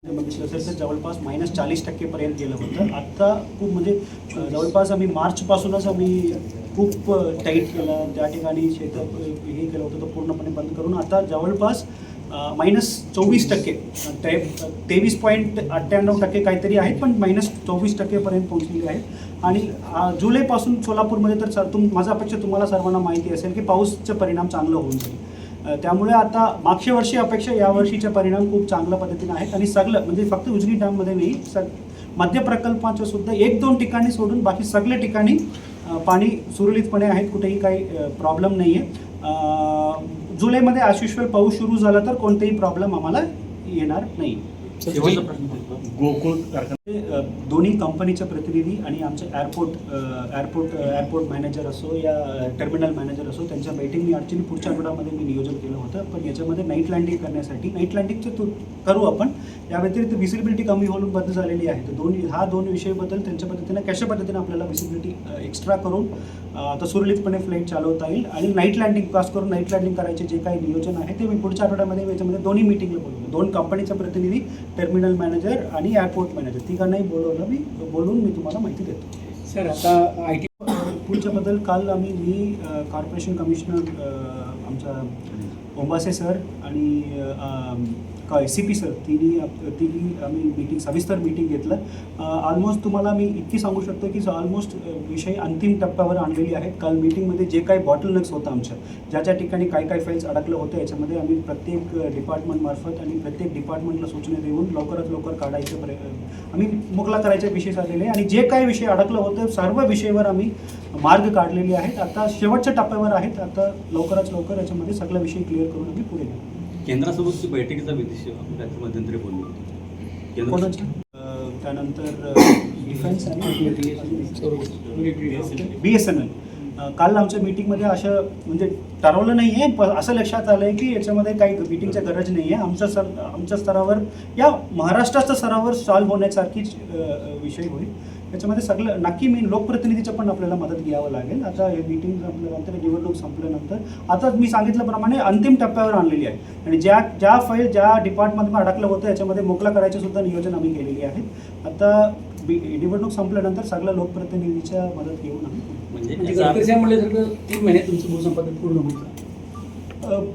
बघितलं असेल तर जवळपास -40% पर्यंत गेलं होतं. आत्ता खूप म्हणजे जवळपास आम्ही मार्चपासूनच आम्ही खूप टाईट केलं. त्या ठिकाणी शेतं हे केलं होतं, तो पूर्णपणे बंद करून आता जवळपास -24%, 23.98% काहीतरी आहेत, पण -24% पर्यंत पोहोचलेले आहेत. आणि जुलैपासून सोलापूरमध्ये तर माझा अपेक्षा तुम्हाला सर्वांना माहिती असेल की पाऊसचा परिणाम चांगला होऊन जाईल. त्यामुळे आता मागच्या वर्षी अपेक्षा यावर्षीचे परिणाम खूप चांगल्या पद्धतीने आहेत. आणि सगळं म्हणजे फक्त उजनी डॅममध्ये नाही, मध्य प्रकल्पाच्या सुद्धा 1-2 ठिकाणी सोडून बाकी सगळ्या ठिकाणी पाणी सुरळीतपणे आहेत, कुठेही काही प्रॉब्लेम नाही आहे. जुलैमध्ये ॲज युजुअल पाऊस सुरू झाला तर कोणतेही प्रॉब्लेम आम्हाला येणार नाही. गोकुळ कारखाना दोन्ही कंपनीचे प्रतिनिधी आणि आमचे एअरपोर्ट मॅनेजर असो या टर्मिनल मॅनेजर असो, त्यांच्या बैठक मी ॲक्च्युली पुढच्या आठवड्यामध्ये मी नियोजन केलं होतं. पण याच्यामध्ये नाईट लँडिंग करण्यासाठी नाईट लँडिंगचं करू आपण. या व्यतिरिक्त व्हिजिबिलिटी कमी होऊन बंद झालेली आहे. तर दोन विषयाबद्दल त्यांच्या पद्धतीनं कशा पद्धतीने आपल्याला व्हिजिबिलिटी एक्स्ट्रा करून आता सुरळीतपणे फ्लाईट चालवता येईल. आणि नाईट लँडिंग खास करून नाईट लँडिंग करायचे जे काही नियोजन आहे ते मी पुढच्या आठवड्यामध्ये याच्यामध्ये दोन्ही मीटिंगला बोलवलं. 2 कंपनीचे प्रतिनिधी, टर्मिनल मॅनेजर आणि एअरपोर्ट मॅनेजर तिघांनाही बोलवून मी तुम्हाला माहिती देतो. सर, आता IT पुढच्याबद्दल काल मी कॉर्पोरेशन कमिशनर आमचा ओंबासे सर आणि CP सर तिन्ही आम्ही सविस्तर मीटिंग घेतलं. ऑलमोस्ट तुम्हाला मी इतकी सांगू शकतो की ऑलमोस्ट विषय अंतिम टप्प्यावर आणलेली आहेत. काल मीटिंगमध्ये जे काही बॉटलनेक्स होतं आमच्या, ज्या ठिकाणी काय फाईल्स अडकलं होतं, याच्यामध्ये आम्ही प्रत्येक डिपार्टमेंटमार्फत आणि प्रत्येक डिपार्टमेंटला सूचना देऊन लवकरात लवकर काढायचे आम्ही मोकळा करायचे विषय झालेले आहे. आणि जे काही विषय अडकलं होतं सर्व विषयावर आम्ही मार्ग काढलेले आहेत. आता शेवटच्या टप्प्यावर आहेत. आता लवकरात लवकर याच्यामध्ये सगळा विषय क्लिअर करून आम्ही पुढे जाऊ. केंद्रासोबतची बैठकीचा विदेशी मध्यंतरी बोललो होतो. कोणाची? त्यानंतर डिफेन्स आणि BSNL. काल आमच्या मीटिंगमध्ये असं म्हणजे ठरवलं नाही आहे, पण असं लक्षात आलं आहे की याच्यामध्ये काही मीटिंगची गरज नाही आहे. आमच्या स्तरावर या महाराष्ट्राच्या स्तरावर सॉल्व्ह होण्यासारखीच विषय होईल. याच्यामध्ये सगळं नक्की मी लोकप्रतिनिधीचं पण आपल्याला मदत घ्यावं लागेल. आता हे मीटिंग संपल्यानंतर, निवडणूक संपल्यानंतर आता मी सांगितल्याप्रमाणे अंतिम टप्प्यावर आणलेली आहे. आणि ज्या फाईल ज्या डिपार्टमेंटमध्ये अडकलं होतं याच्यामध्ये मोकळा करायचे सुद्धा नियोजन आम्ही केलेली आहेत. आता निवडणूक संपल्यानंतर सगळ्या लोकप्रतिनिधीच्या मदत घेऊन आम्ही म्हणजे गडकरी म्हणले 3 महिन्यात तुमचं भूसंपादन पूर्ण होईल.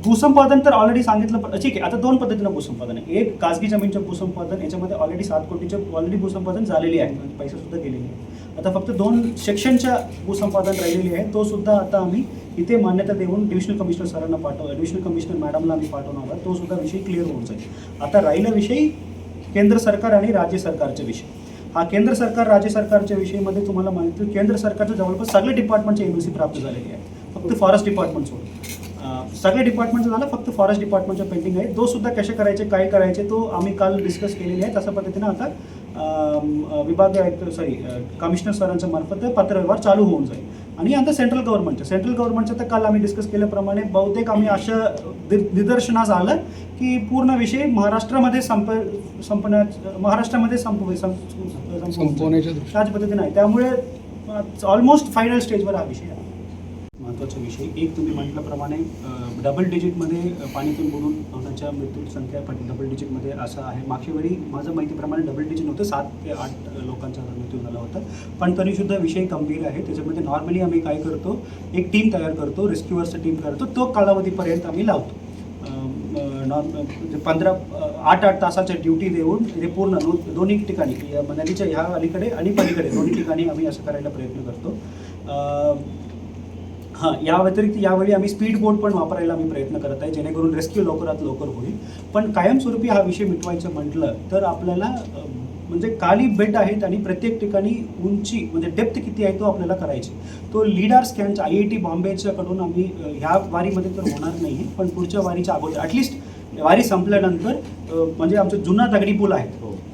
भूसंपादन तर ऑलरेडी सांगितलं. ठीक आहे, आता 2 पद्धतीनं भूसंपादन आहे. एक खाजगी जमीनचं भूसंपादन, याच्यामध्ये ऑलरेडी 7 कोटीचे ऑलरेडी भूसंपादन झालेली आहे, पैसे सुद्धा गेलेले आहे. आता फक्त 2 सेक्शनच्या भूसंपादन राहिलेली आहे. तो सुद्धा आता आम्ही इथे मान्यता देऊन डिव्हिजनल कमिशनर सरांना डिव्हिजनल कमिशनर मॅडमला आम्ही पाठवणार आहोत. तो सुद्धा विषय क्लिअर होऊन जाईल. आता राहिला विषय केंद्र सरकार आणि राज्य सरकारचे विषय. हा केंद्र सरकार राज्य सरकारच्या विषयामध्ये तुम्हाला माहिती, केंद्र सरकारचं जवळपास सगळे डिपार्टमेंटचे NOC प्राप्त झालेली आहे. फक्त फॉरेस्ट डिपार्टमेंट सोडून सगळे डिपार्टमेंटचं झालं, फक्त फॉरेस्ट डिपार्टमेंटच्या पेंडिंग आहे. तो सुद्धा कसे करायचे, काय करायचे, तो आम्ही काल डिस्कस केलेले आहे. तशा पद्धतीनं आता कमिशनर सरांच्या मार्फत पत्रव्यवहार चालू होऊन जाईल. आणि आता सेंट्रल गव्हर्नमेंटचं तर काल आम्ही डिस्कस केल्याप्रमाणे बहुतेक आम्ही असं निदर्शनास आलं की पूर्ण विषय महाराष्ट्रामध्ये संपवण्याच्या त्याच पद्धतीने आहे. त्यामुळे ऑलमोस्ट फायनल स्टेजवर हा विषय आहे. महत्त्वाचा विषय एक तुम्ही म्हटल्याप्रमाणे डबल डिजिटमध्ये पाण्यातून बुडून होण्याच्या मृत्यू संख्या पण डबल डिजिटमध्ये असं आहे. मागच्या वेळी माझं माहितीप्रमाणे डबल डिजिट नव्हतं, 7 ते 8 लोकांचा मृत्यू झाला होता. पण तरीसुद्धा विषय गंभीर आहे. त्याच्यामध्ये नॉर्मली आम्ही काय करतो, एक टीम तयार करतो, रेस्क्युअर्सची टीम करतो. तो कालावधीपर्यंत आम्ही लावतो. 8 तासाच्या ड्युटी देऊन ते पूर्ण दोन्ही ठिकाणी नदीच्या ह्या अलीकडे आणि पलीकडे दोन्ही ठिकाणी आम्ही असं करायला प्रयत्न करतो. या व्यतिरिक्त यावेळी आम्ही स्पीड बोट पण वापरायला आम्ही प्रयत्न करत आहे, जेणेकरून रेस्क्यू लवकरात लवकर होईल. पण कायमस्वरूपी हा विषय मिटवायचं म्हटलं तर आपल्याला म्हणजे खाली बेट आहेत आणि प्रत्येक ठिकाणी उंची म्हणजे डेप्थ किती आहे तो आपल्याला करायची. तो लिडार स्कॅन IIT बॉम्बेच्याकडून आम्ही ह्या वारीमध्ये तर होणार नाही, पण पुढच्या वारीच्या अगोदर ॲटलिस्ट वारी संपल्यानंतर म्हणजे आमचं जुना दगडी पूल आहे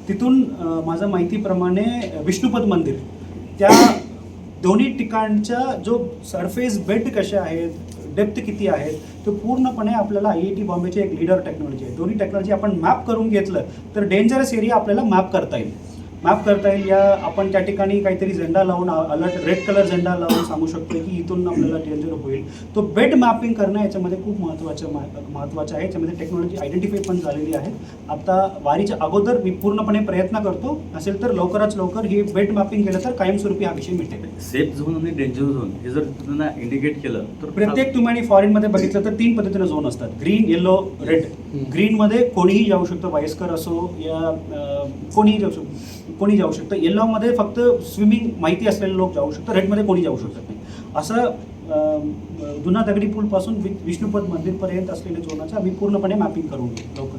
तिथून माझ्या माहितीप्रमाणे विष्णुपद मंदिर त्या दोन्ही ठिकाणच्या जो सरफेस बेड कसे आहेत, डेप्थ किती आहेत, तो पूर्णपणे आपल्याला IIT बॉम्बेचे एक लीडर टेक्नॉलॉजी आहे. दोन्ही टेक्नॉलॉजी आपण मॅप करून घेतलं तर डेंजरस एरिया आपल्याला मॅप करता येईल. मॅप करता येईल. या आपण त्या ठिकाणी काहीतरी झेंडा लावून अलर्ट रेड कलर झेंडा लावून सांगू शकतो की इथून आपल्याला डेंजर होईल. तो बेड मॅपिंग करणं याच्यामध्ये खूप महत्त्वाचं आहे. याच्यामध्ये टेक्नॉलॉजी आयडेंटिफाय पण झालेली आहे. आता वारीच्या अगोदर मी पूर्णपणे प्रयत्न करतो, असेल तर लवकरात लवकर ही बेड मॅपिंग केलं तर कायमस्वरूपी हा विषय मिटेल. सेफ झोन आणि डेंजर झोन हे जर त्यांना इंडिकेट केलं तर प्रत्येक तुम्ही फॉरेनमध्ये बघितलं तर 3 पद्धतीने झोन असतात: ग्रीन, येलो, रेड. ग्रीनमध्ये कोणीही जाऊ शकतं, वयस्कर असो या कोणीही जाऊ शकतं. येलोमध्ये फक्त स्विमिंग माहिती असलेले लोक जाऊ शकतात. रेडमध्ये कोणी जाऊ शकत नाही. असं जुना दगडी पूलपासून विष्णुपद मंदिरपर्यंत असलेल्या झोनाचं आम्ही पूर्णपणे मॅपिंग करून घेऊ लवकर.